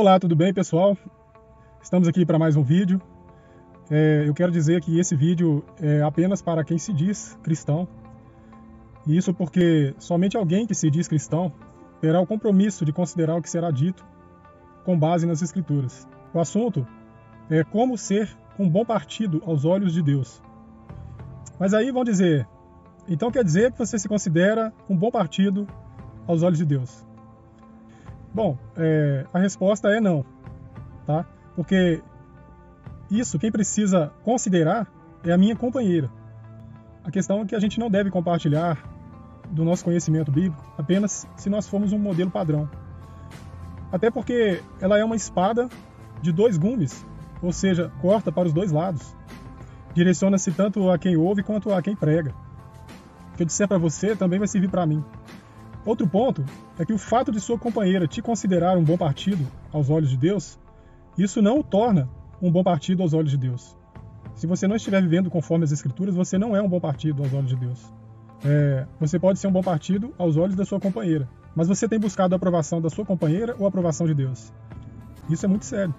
Olá, tudo bem, pessoal? Estamos aqui para mais um vídeo. Eu quero dizer que esse vídeo é apenas para quem se diz cristão. E isso porque somente alguém que se diz cristão terá o compromisso de considerar o que será dito com base nas Escrituras. O assunto é como ser um bom partido aos olhos de Deus. Mas aí vão dizer, então quer dizer que você se considera um bom partido aos olhos de Deus? Bom, a resposta é não, tá? Porque isso quem precisa considerar é a minha companheira. A questão é que a gente não deve compartilhar do nosso conhecimento bíblico apenas se nós formos um modelo padrão. Até porque ela é uma espada de dois gumes, ou seja, corta para os dois lados. Direciona-se tanto a quem ouve quanto a quem prega. O que eu disser para você também vai servir para mim. Outro ponto é que o fato de sua companheira te considerar um bom partido aos olhos de Deus, isso não o torna um bom partido aos olhos de Deus. Se você não estiver vivendo conforme as Escrituras, você não é um bom partido aos olhos de Deus. Você pode ser um bom partido aos olhos da sua companheira, mas você tem buscado a aprovação da sua companheira ou a aprovação de Deus? Isso é muito sério.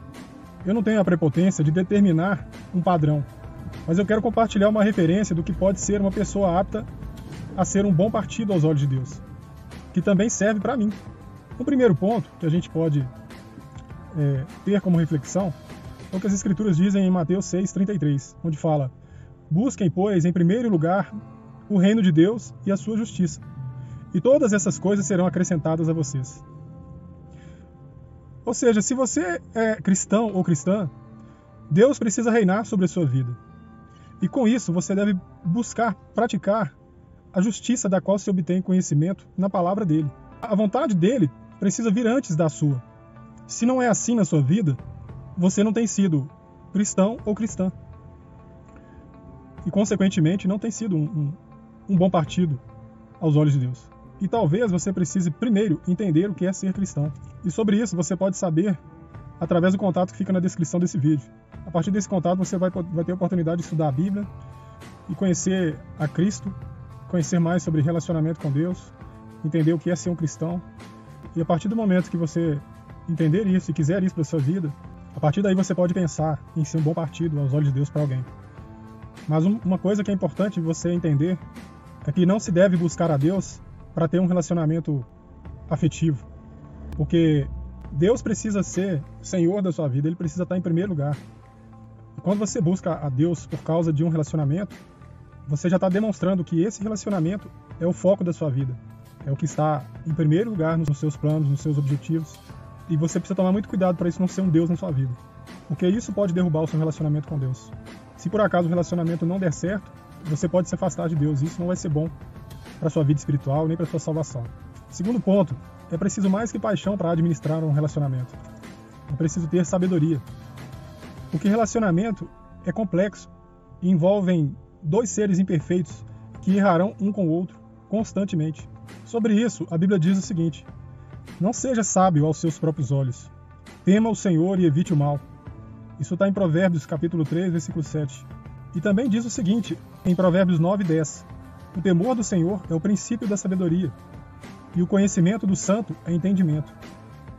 Eu não tenho a prepotência de determinar um padrão, mas eu quero compartilhar uma referência do que pode ser uma pessoa apta a ser um bom partido aos olhos de Deus, que também serve para mim. O primeiro ponto que a gente pode ter como reflexão é o que as Escrituras dizem em Mateus 6,33, onde fala: busquem, pois, em primeiro lugar o reino de Deus e a sua justiça, e todas essas coisas serão acrescentadas a vocês. Ou seja, se você é cristão ou cristã, Deus precisa reinar sobre a sua vida. E com isso você deve buscar praticar a justiça da qual se obtém conhecimento na palavra dele. A vontade dele precisa vir antes da sua. Se não é assim na sua vida, você não tem sido cristão ou cristã. E, consequentemente, não tem sido um bom partido aos olhos de Deus. E talvez você precise primeiro entender o que é ser cristão. E sobre isso você pode saber através do contato que fica na descrição desse vídeo. A partir desse contato você vai ter a oportunidade de estudar a Bíblia e conhecer a Cristo, conhecer mais sobre relacionamento com Deus, entender o que é ser um cristão. E a partir do momento que você entender isso e quiser isso para a sua vida, a partir daí você pode pensar em ser um bom partido aos olhos de Deus para alguém. Mas uma coisa que é importante você entender é que não se deve buscar a Deus para ter um relacionamento afetivo. Porque Deus precisa ser Senhor da sua vida, Ele precisa estar em primeiro lugar. E quando você busca a Deus por causa de um relacionamento, você já está demonstrando que esse relacionamento é o foco da sua vida. É o que está em primeiro lugar nos seus planos, nos seus objetivos. E você precisa tomar muito cuidado para isso não ser um Deus na sua vida. Porque isso pode derrubar o seu relacionamento com Deus. Se por acaso o relacionamento não der certo, você pode se afastar de Deus. Isso não vai ser bom para a sua vida espiritual, nem para a sua salvação. Segundo ponto, é preciso mais que paixão para administrar um relacionamento. É preciso ter sabedoria. Porque relacionamento é complexo e envolvem dois seres imperfeitos que errarão um com o outro constantemente. Sobre isso, a Bíblia diz o seguinte: não seja sábio aos seus próprios olhos. Tema o Senhor e evite o mal. Isso está em Provérbios capítulo 3, versículo 7. E também diz o seguinte, em Provérbios 9, 10. O temor do Senhor é o princípio da sabedoria, e o conhecimento do santo é entendimento.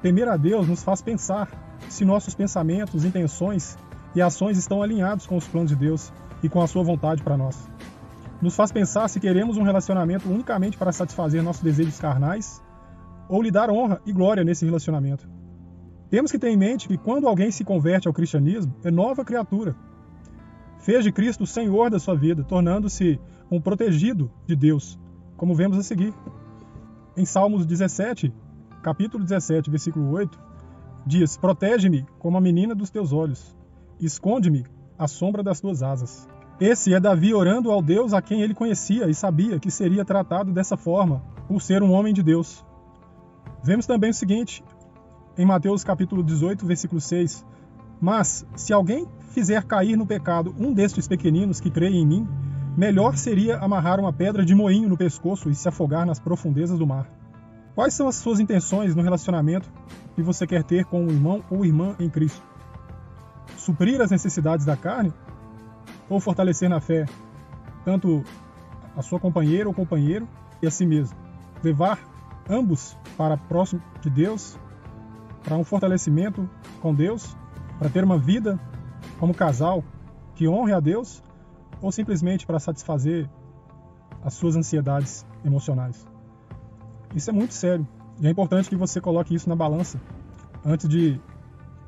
Temer a Deus nos faz pensar se nossos pensamentos, intenções e ações estão alinhados com os planos de Deus e com a sua vontade para nós. Nos faz pensar se queremos um relacionamento unicamente para satisfazer nossos desejos carnais ou lhe dar honra e glória nesse relacionamento. Temos que ter em mente que quando alguém se converte ao cristianismo, é nova criatura. Fez de Cristo o Senhor da sua vida, tornando-se um protegido de Deus, como vemos a seguir. Em Salmos 17, capítulo 17, versículo 8, diz: protege-me como a menina dos teus olhos, esconde-me à sombra das tuas asas. Esse é Davi orando ao Deus a quem ele conhecia e sabia que seria tratado dessa forma, por ser um homem de Deus. Vemos também o seguinte, em Mateus capítulo 18, versículo 6, mas se alguém fizer cair no pecado um destes pequeninos que creem em mim, melhor seria amarrar uma pedra de moinho no pescoço e se afogar nas profundezas do mar. Quais são as suas intenções no relacionamento que você quer ter com um irmão ou irmã em Cristo? Suprir as necessidades da carne ou fortalecer na fé tanto a sua companheira ou companheiro e a si mesmo? Levar ambos para próximo de Deus para um fortalecimento com Deus, para ter uma vida como casal que honre a Deus, ou simplesmente para satisfazer as suas ansiedades emocionais. Isso é muito sério e é importante que você coloque isso na balança antes de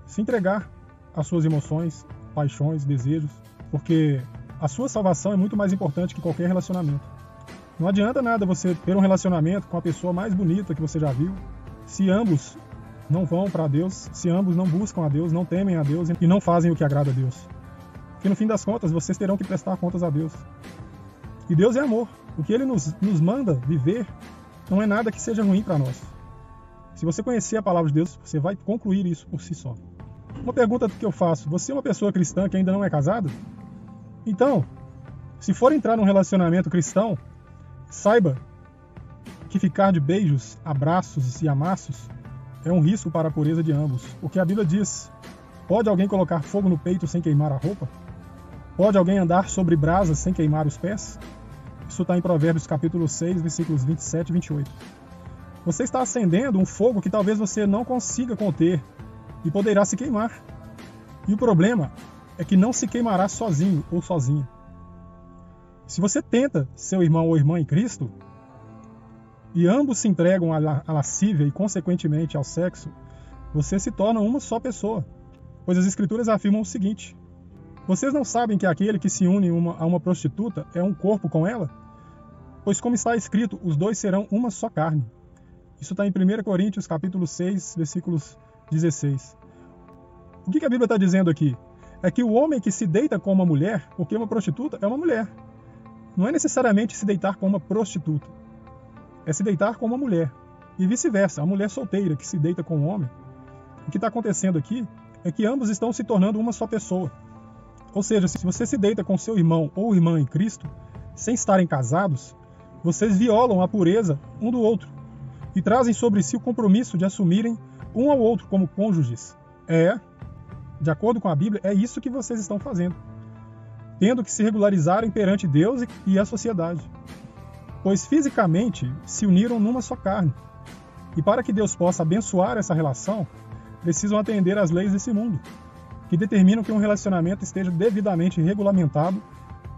se entregar às suas emoções, paixões, desejos, porque a sua salvação é muito mais importante que qualquer relacionamento. Não adianta nada você ter um relacionamento com a pessoa mais bonita que você já viu, se ambos não vão para Deus, se ambos não buscam a Deus, não temem a Deus e não fazem o que agrada a Deus. Porque no fim das contas, vocês terão que prestar contas a Deus. E Deus é amor. O que Ele nos manda viver não é nada que seja ruim para nós. Se você conhecer a palavra de Deus, você vai concluir isso por si só. Uma pergunta que eu faço: você é uma pessoa cristã que ainda não é casada? Então, se for entrar num relacionamento cristão, saiba que ficar de beijos, abraços e amassos é um risco para a pureza de ambos. Porque a Bíblia diz: pode alguém colocar fogo no peito sem queimar a roupa? Pode alguém andar sobre brasas sem queimar os pés? Isso está em Provérbios capítulo 6, versículos 27 e 28. Você está acendendo um fogo que talvez você não consiga conter e poderá se queimar. E o problema é que não se queimará sozinho ou sozinha. Se você tenta seu irmão ou irmã em Cristo, e ambos se entregam à lascívia e consequentemente ao sexo, você se torna uma só pessoa. Pois as Escrituras afirmam o seguinte: vocês não sabem que aquele que se une a uma prostituta é um corpo com ela? Pois como está escrito, os dois serão uma só carne. Isso está em 1 Coríntios capítulo 6, versículos 16. O que a Bíblia está dizendo aqui? É que o homem que se deita com uma mulher, porque uma prostituta é uma mulher, não é necessariamente se deitar com uma prostituta, é se deitar com uma mulher. E vice-versa, a mulher solteira que se deita com um homem. O que está acontecendo aqui é que ambos estão se tornando uma só pessoa. Ou seja, se você se deita com seu irmão ou irmã em Cristo, sem estarem casados, vocês violam a pureza um do outro e trazem sobre si o compromisso de assumirem um ao outro como cônjuges. De acordo com a Bíblia, é isso que vocês estão fazendo, tendo que se regularizarem perante Deus e a sociedade, pois fisicamente se uniram numa só carne. E para que Deus possa abençoar essa relação, precisam atender às leis desse mundo, que determinam que um relacionamento esteja devidamente regulamentado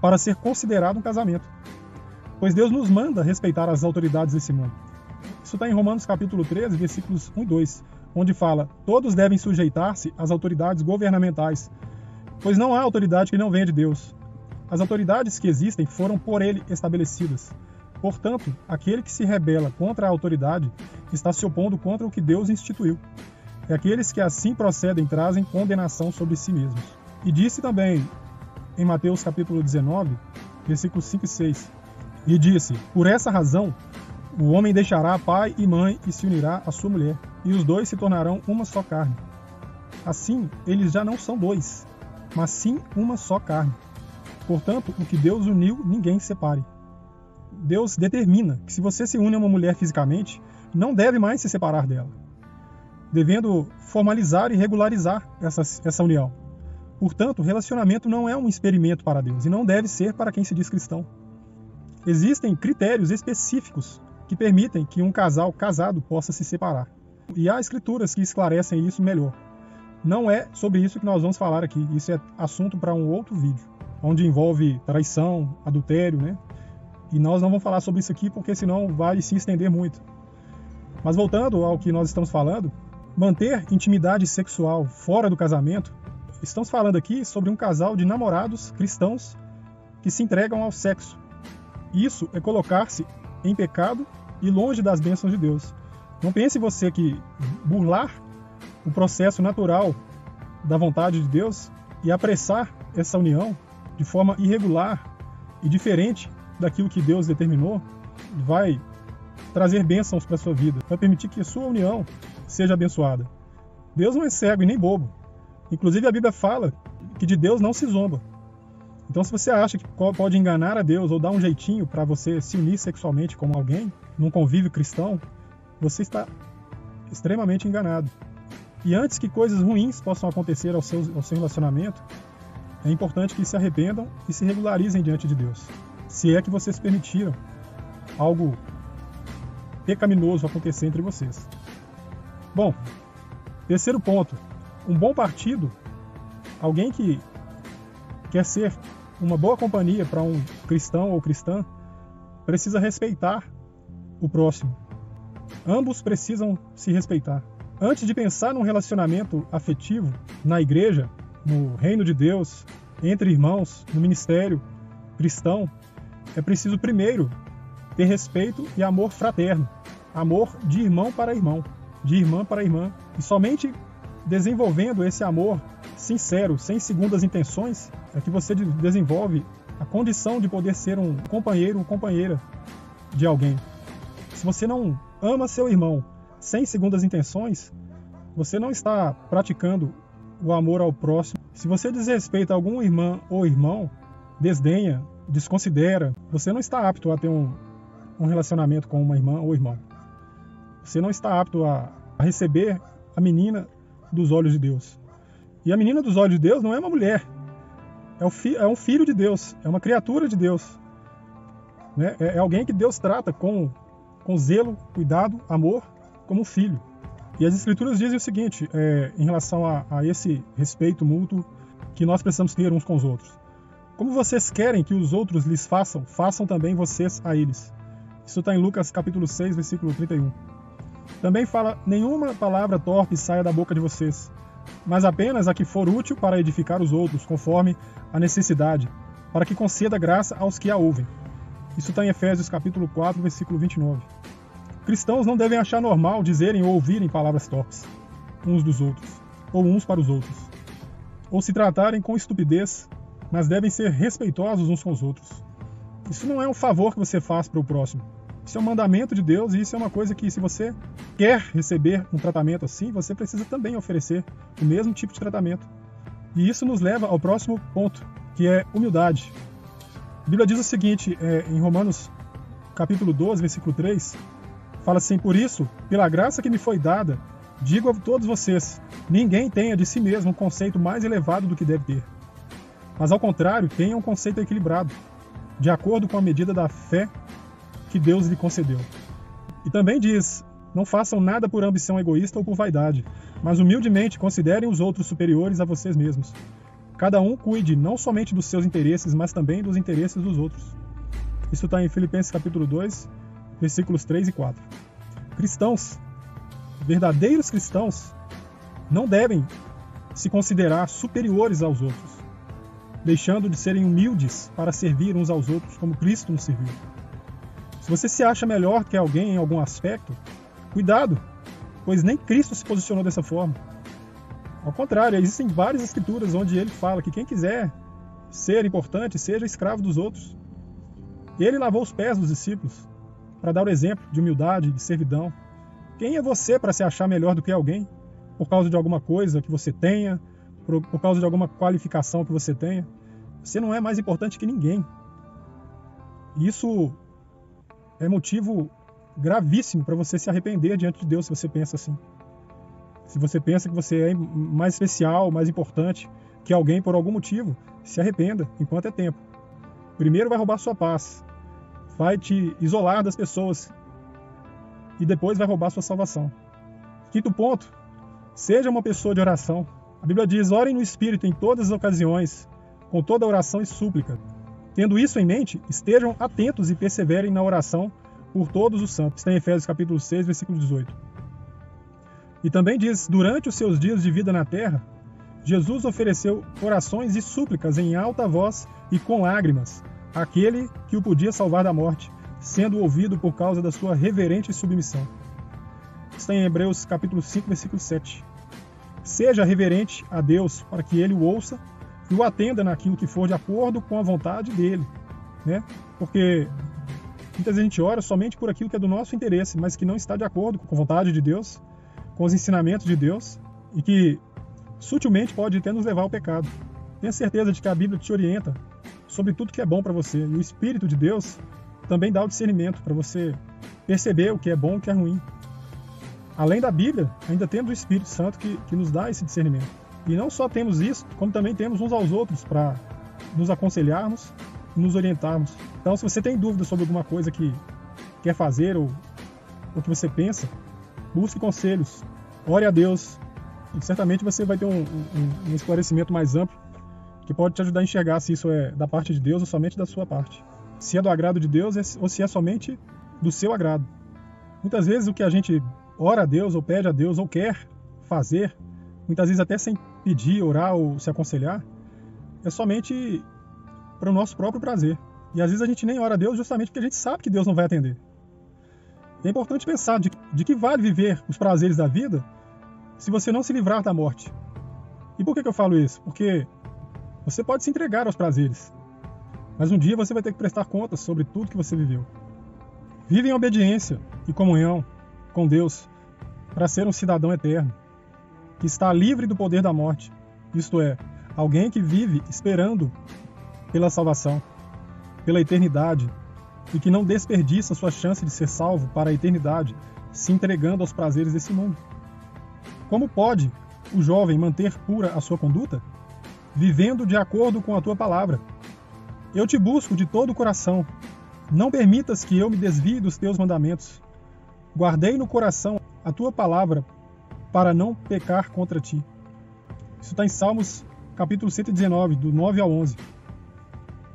para ser considerado um casamento. Pois Deus nos manda respeitar as autoridades desse mundo. Isso está em Romanos capítulo 13, versículos 1 e 2, onde fala: todos devem sujeitar-se às autoridades governamentais, pois não há autoridade que não venha de Deus. As autoridades que existem foram por Ele estabelecidas. Portanto, aquele que se rebela contra a autoridade está se opondo contra o que Deus instituiu. E aqueles que assim procedem trazem condenação sobre si mesmos. E disse também em Mateus capítulo 19, versículos 5 e 6, e disse: por essa razão, o homem deixará pai e mãe e se unirá à sua mulher, e os dois se tornarão uma só carne. Assim, eles já não são dois, mas sim uma só carne. Portanto, o que Deus uniu, ninguém separe. Deus determina que se você se une a uma mulher fisicamente, não deve mais se separar dela, devendo formalizar e regularizar essa união. Portanto, o relacionamento não é um experimento para Deus e não deve ser para quem se diz cristão. Existem critérios específicos que permitem que um casal casado possa se separar. E há escrituras que esclarecem isso melhor. Não é sobre isso que nós vamos falar aqui. Isso é assunto para um outro vídeo, onde envolve traição, adultério, né? E nós não vamos falar sobre isso aqui porque senão vai se estender muito. Mas voltando ao que nós estamos falando, manter intimidade sexual fora do casamento, estamos falando aqui sobre um casal de namorados cristãos que se entregam ao sexo. Isso é colocar-se em pecado e longe das bênçãos de Deus. Não pense você que burlar o processo natural da vontade de Deus e apressar essa união de forma irregular e diferente daquilo que Deus determinou vai trazer bênçãos para a sua vida, vai permitir que a sua união seja abençoada. Deus não é cego e nem bobo. Inclusive a Bíblia fala que de Deus não se zomba. Então, se você acha que pode enganar a Deus ou dar um jeitinho para você se unir sexualmente com alguém, num convívio cristão, você está extremamente enganado. E antes que coisas ruins possam acontecer ao seu relacionamento, é importante que se arrependam e se regularizem diante de Deus. Se é que vocês permitiram algo pecaminoso acontecer entre vocês. Bom, Terceiro ponto, um bom partido, alguém que quer ser uma boa companhia para um cristão ou cristã, precisa respeitar o próximo. Ambos precisam se respeitar. Antes de pensar num relacionamento afetivo na igreja, no reino de Deus, entre irmãos, no ministério cristão, é preciso primeiro ter respeito e amor fraterno, amor de irmão para irmão, de irmã para irmã. E somente desenvolvendo esse amor sincero, sem segundas intenções, é que você desenvolve a condição de poder ser um companheiro, uma companheira de alguém. Se você não ama seu irmão sem segundas intenções, você não está praticando o amor ao próximo. Se você desrespeita algum irmã ou irmão, desdenha, desconsidera, você não está apto a ter um relacionamento com uma irmã ou irmão. Você não está apto a receber a menina dos olhos de Deus. E a menina dos olhos de Deus não é uma mulher, é um filho de Deus, é uma criatura de Deus. Né? É alguém que Deus trata com zelo, cuidado, amor, como um filho. E as Escrituras dizem o seguinte, em relação a esse respeito mútuo que nós precisamos ter uns com os outros. Como vocês querem que os outros lhes façam, façam também vocês a eles. Isso está em Lucas capítulo 6, versículo 31. Também fala, nenhuma palavra torpe saia da boca de vocês, mas apenas a que for útil para edificar os outros, conforme a necessidade, para que conceda graça aos que a ouvem. Isso está em Efésios capítulo 4, versículo 29. Cristãos não devem achar normal dizerem ou ouvirem palavras torpes uns dos outros, ou uns para os outros, ou se tratarem com estupidez, mas devem ser respeitosos uns com os outros. Isso não é um favor que você faz para o próximo. Isso é um mandamento de Deus e isso é uma coisa que, se você quer receber um tratamento assim, você precisa também oferecer o mesmo tipo de tratamento. E isso nos leva ao próximo ponto, que é humildade. A Bíblia diz o seguinte, em Romanos capítulo 12, versículo 3, fala assim, por isso, pela graça que me foi dada, digo a todos vocês, ninguém tenha de si mesmo um conceito mais elevado do que deve ter. Mas, ao contrário, tenha um conceito equilibrado, de acordo com a medida da fé que Deus lhe concedeu. E também diz, não façam nada por ambição egoísta ou por vaidade, mas humildemente considerem os outros superiores a vocês mesmos. Cada um cuide não somente dos seus interesses, mas também dos interesses dos outros. Isso está em Filipenses capítulo 2, versículos 3 e 4. Cristãos, verdadeiros cristãos, não devem se considerar superiores aos outros, deixando de serem humildes para servir uns aos outros como Cristo nos serviu. Se você se acha melhor que alguém em algum aspecto, cuidado, pois nem Cristo se posicionou dessa forma. Ao contrário, existem várias escrituras onde ele fala que quem quiser ser importante, seja escravo dos outros. Ele lavou os pés dos discípulos para dar o exemplo de humildade, de servidão. Quem é você para se achar melhor do que alguém? Por causa de alguma coisa que você tenha, por causa de alguma qualificação que você tenha? Você não é mais importante que ninguém. Isso é motivo gravíssimo para você se arrepender diante de Deus, se você pensa assim. Se você pensa que você é mais especial, mais importante que alguém por algum motivo, se arrependa enquanto é tempo. Primeiro vai roubar sua paz, vai te isolar das pessoas e depois vai roubar sua salvação. Quinto ponto, seja uma pessoa de oração. A Bíblia diz, orem no Espírito em todas as ocasiões, com toda oração e súplica. Tendo isso em mente, estejam atentos e perseverem na oração por todos os santos. Está em Efésios capítulo 6, versículo 18. E também diz, durante os seus dias de vida na terra, Jesus ofereceu orações e súplicas em alta voz e com lágrimas, àquele que o podia salvar da morte, sendo ouvido por causa da sua reverente submissão. Está em Hebreus capítulo 5, versículo 7. Seja reverente a Deus para que ele o ouça e o atenda naquilo que for de acordo com a vontade dele, né? Porque muitas vezes a gente ora somente por aquilo que é do nosso interesse, mas que não está de acordo com a vontade de Deus, com os ensinamentos de Deus, e que sutilmente pode até nos levar ao pecado. Tenha certeza de que a Bíblia te orienta sobre tudo que é bom para você, e o Espírito de Deus também dá o discernimento para você perceber o que é bom e o que é ruim. Além da Bíblia, ainda temos o Espírito Santo que nos dá esse discernimento. E não só temos isso, como também temos uns aos outros para nos aconselharmos e nos orientarmos. Então, se você tem dúvida sobre alguma coisa que quer fazer ou que você pensa, busque conselhos, ore a Deus, E certamente você vai ter um esclarecimento mais amplo que pode te ajudar a enxergar se isso é da parte de Deus ou somente da sua parte. Se é do agrado de Deus ou se é somente do seu agrado. Muitas vezes o que a gente ora a Deus ou pede a Deus ou quer fazer, muitas vezes até sem pedir, orar ou se aconselhar, é somente para o nosso próprio prazer. E às vezes a gente nem ora a Deus justamente porque a gente sabe que Deus não vai atender. E é importante pensar de que vale viver os prazeres da vida se você não se livrar da morte. E por que eu falo isso? Porque você pode se entregar aos prazeres, mas um dia você vai ter que prestar contas sobre tudo que você viveu. Vive em obediência e comunhão com Deus para ser um cidadão eterno, que está livre do poder da morte, isto é, alguém que vive esperando pela salvação, pela eternidade, e que não desperdiça sua chance de ser salvo para a eternidade, se entregando aos prazeres desse mundo. Como pode o jovem manter pura a sua conduta? Vivendo de acordo com a tua palavra. Eu te busco de todo o coração. Não permitas que eu me desvie dos teus mandamentos. Guardei no coração a tua palavra para não pecar contra ti. Isso está em Salmos capítulo 119, do 9 ao 11.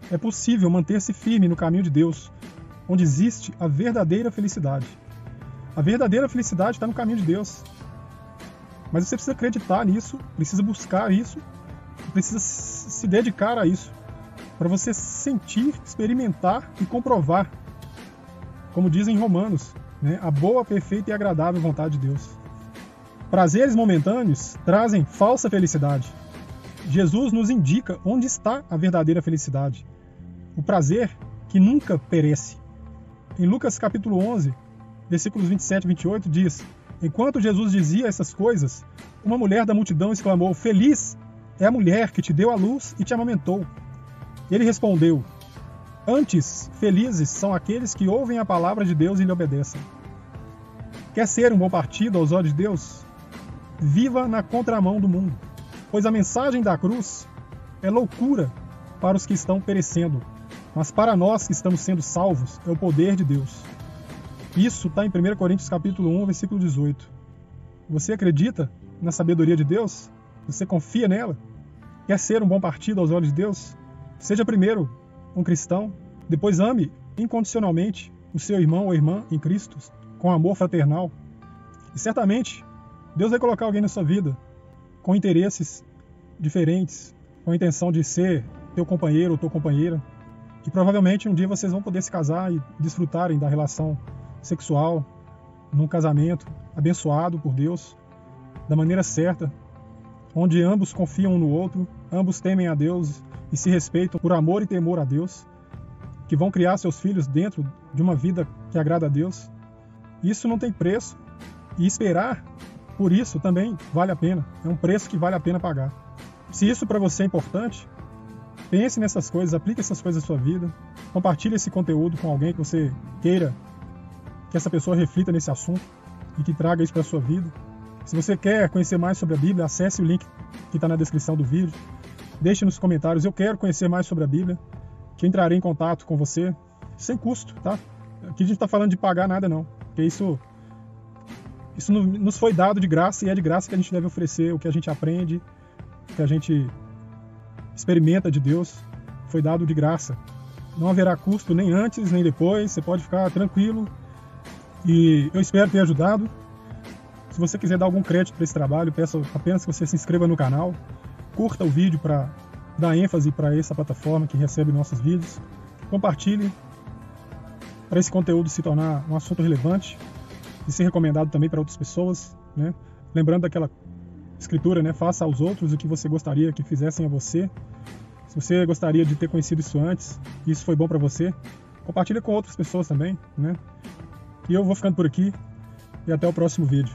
É possível manter-se firme no caminho de Deus, onde existe a verdadeira felicidade. A verdadeira felicidade está no caminho de Deus. Mas você precisa acreditar nisso, precisa buscar isso, precisa se dedicar a isso, para você sentir, experimentar e comprovar, como dizem em Romanos, né, a boa, perfeita e agradável vontade de Deus. Prazeres momentâneos trazem falsa felicidade. Jesus nos indica onde está a verdadeira felicidade, o prazer que nunca perece. Em Lucas capítulo 11, versículos 27 e 28 diz: enquanto Jesus dizia essas coisas, uma mulher da multidão exclamou: feliz é a mulher que te deu a luz e te amamentou. Ele respondeu: antes, felizes são aqueles que ouvem a palavra de Deus e lhe obedecem. Quer ser um bom partido aos olhos de Deus? Viva na contramão do mundo, pois a mensagem da cruz é loucura para os que estão perecendo, mas para nós que estamos sendo salvos é o poder de Deus. Isso está em 1 Coríntios capítulo 1, versículo 18. Você acredita na sabedoria de Deus? Você confia nela? Quer ser um bom partido aos olhos de Deus? Seja primeiro um cristão, depois ame incondicionalmente o seu irmão ou irmã em Cristo, com amor fraternal. E certamente Deus vai colocar alguém na sua vida com interesses diferentes, com a intenção de ser teu companheiro ou tua companheira. E provavelmente um dia vocês vão poder se casar e desfrutarem da relação sexual, num casamento abençoado por Deus, da maneira certa, onde ambos confiam um no outro, ambos temem a Deus e se respeitam por amor e temor a Deus, que vão criar seus filhos dentro de uma vida que agrada a Deus. Isso não tem preço, e esperar por isso também vale a pena, é um preço que vale a pena pagar. Se isso para você é importante, pense nessas coisas, aplique essas coisas na sua vida, compartilhe esse conteúdo com alguém que você queira que essa pessoa reflita nesse assunto e que traga isso para a sua vida. Se você quer conhecer mais sobre a Bíblia, acesse o link que está na descrição do vídeo. Deixe nos comentários: eu quero conhecer mais sobre a Bíblia, que eu entrarei em contato com você, sem custo, tá? Aqui a gente não está falando de pagar nada não, porque isso nos foi dado de graça, e é de graça que a gente deve oferecer o que a gente aprende, o que a gente experimenta de Deus, foi dado de graça. Não haverá custo nem antes nem depois, você pode ficar tranquilo. E eu espero ter ajudado. Se você quiser dar algum crédito para esse trabalho, peço apenas que você se inscreva no canal, curta o vídeo para dar ênfase para essa plataforma que recebe nossos vídeos, compartilhe para esse conteúdo se tornar um assunto relevante e ser recomendado também para outras pessoas, né? Lembrando daquela escritura, né? Faça aos outros o que você gostaria que fizessem a você. Se você gostaria de ter conhecido isso antes e isso foi bom para você, compartilhe com outras pessoas também, né? E eu vou ficando por aqui e até o próximo vídeo.